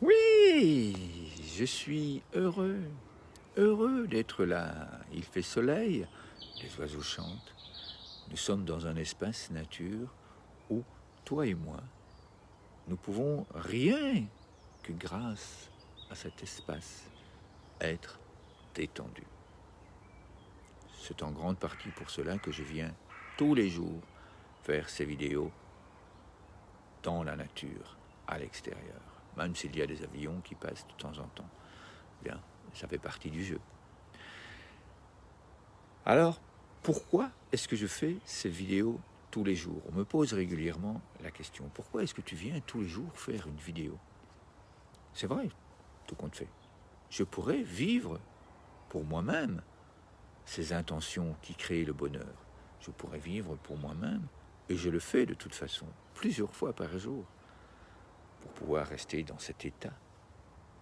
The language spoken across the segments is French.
Oui, je suis heureux d'être là. Il fait soleil, les oiseaux chantent. Nous sommes dans un espace nature où, toi et moi, nous pouvons rien que grâce à cet espace être détendus. C'est en grande partie pour cela que je viens tous les jours faire ces vidéos dans la nature, à l'extérieur. Même s'il y a des avions qui passent de temps en temps. Bien, ça fait partie du jeu. Alors, pourquoi est-ce que je fais ces vidéos tous les jours? On me pose régulièrement la question, pourquoi est-ce que tu viens tous les jours faire une vidéo? C'est vrai, tout compte fait. Je pourrais vivre pour moi-même ces intentions qui créent le bonheur. Je pourrais vivre pour moi-même, et je le fais de toute façon, plusieurs fois par jour, pour pouvoir rester dans cet état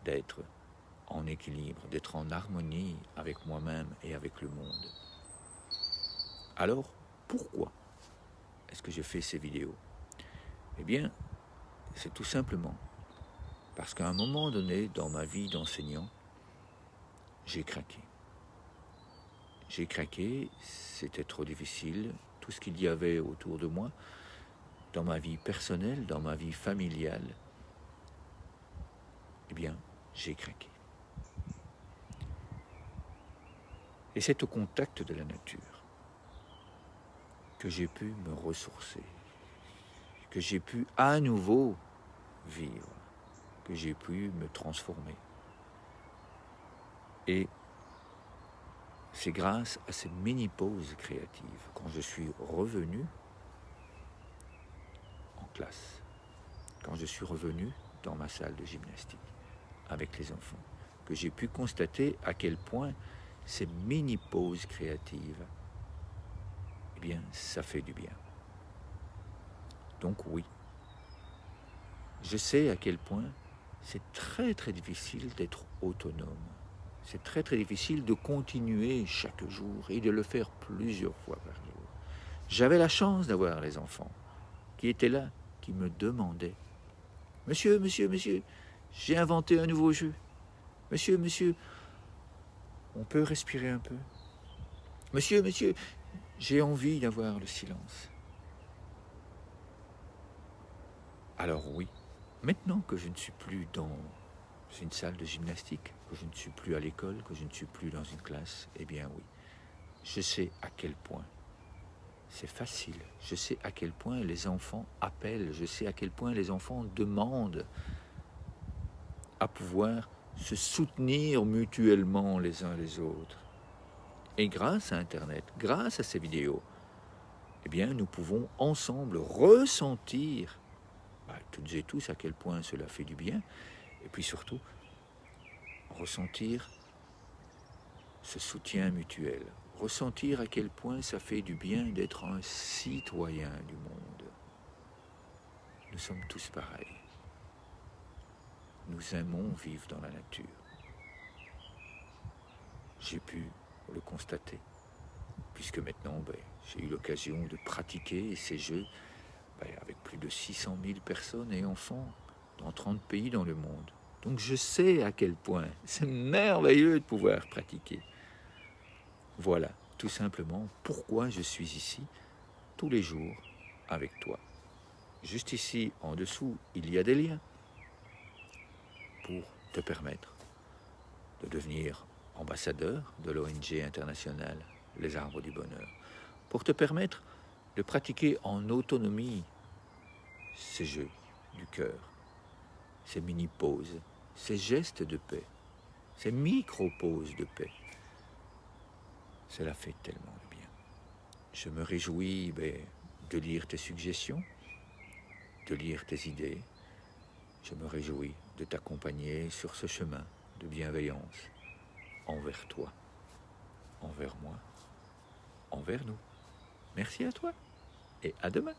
d'être en équilibre, d'être en harmonie avec moi-même et avec le monde. Alors, pourquoi est-ce que je fais ces vidéos? Eh bien, c'est tout simplement parce qu'à un moment donné dans ma vie d'enseignant, j'ai craqué. J'ai craqué, c'était trop difficile, tout ce qu'il y avait autour de moi, dans ma vie personnelle, dans ma vie familiale, eh bien, j'ai craqué. Et c'est au contact de la nature que j'ai pu me ressourcer, que j'ai pu à nouveau vivre, que j'ai pu me transformer. Et c'est grâce à ces mini-pauses créatives, quand je suis revenu en classe, quand je suis revenu dans ma salle de gymnastique avec les enfants, que j'ai pu constater à quel point ces mini-pauses créatives, eh bien, ça fait du bien. Donc oui, je sais à quel point c'est très très difficile d'être autonome. C'est très très difficile de continuer chaque jour et de le faire plusieurs fois par jour. J'avais la chance d'avoir les enfants qui étaient là, qui me demandaient « Monsieur, monsieur, monsieur, j'ai inventé un nouveau jeu. Monsieur, monsieur, on peut respirer un peu. Monsieur, monsieur, j'ai envie d'avoir le silence. » Alors oui, maintenant que je ne suis plus dans une salle de gymnastique, que je ne suis plus à l'école, que je ne suis plus dans une classe, eh bien oui, je sais à quel point c'est facile. Je sais à quel point les enfants appellent, je sais à quel point les enfants demandent à pouvoir se soutenir mutuellement les uns les autres. Et grâce à Internet, grâce à ces vidéos, eh bien, nous pouvons ensemble ressentir, toutes et tous, à quel point cela fait du bien, et puis surtout, ressentir ce soutien mutuel, ressentir à quel point ça fait du bien d'être un citoyen du monde. Nous sommes tous pareils. Nous aimons vivre dans la nature. J'ai pu le constater, puisque maintenant, j'ai eu l'occasion de pratiquer ces jeux avec plus de 600 000 personnes et enfants dans 30 pays dans le monde. Donc je sais à quel point c'est merveilleux de pouvoir pratiquer. Voilà, tout simplement, pourquoi je suis ici tous les jours avec toi. Juste ici, en dessous, il y a des liens pour te permettre de devenir ambassadeur de l'ONG internationale Les Arbres du Bonheur, pour te permettre de pratiquer en autonomie ces jeux du cœur, ces mini-pauses, ces gestes de paix, ces micro-pauses de paix. Cela fait tellement de bien. Je me réjouis de lire tes suggestions, de lire tes idées. Je me réjouis de t'accompagner sur ce chemin de bienveillance envers toi, envers moi, envers nous. Merci à toi et à demain.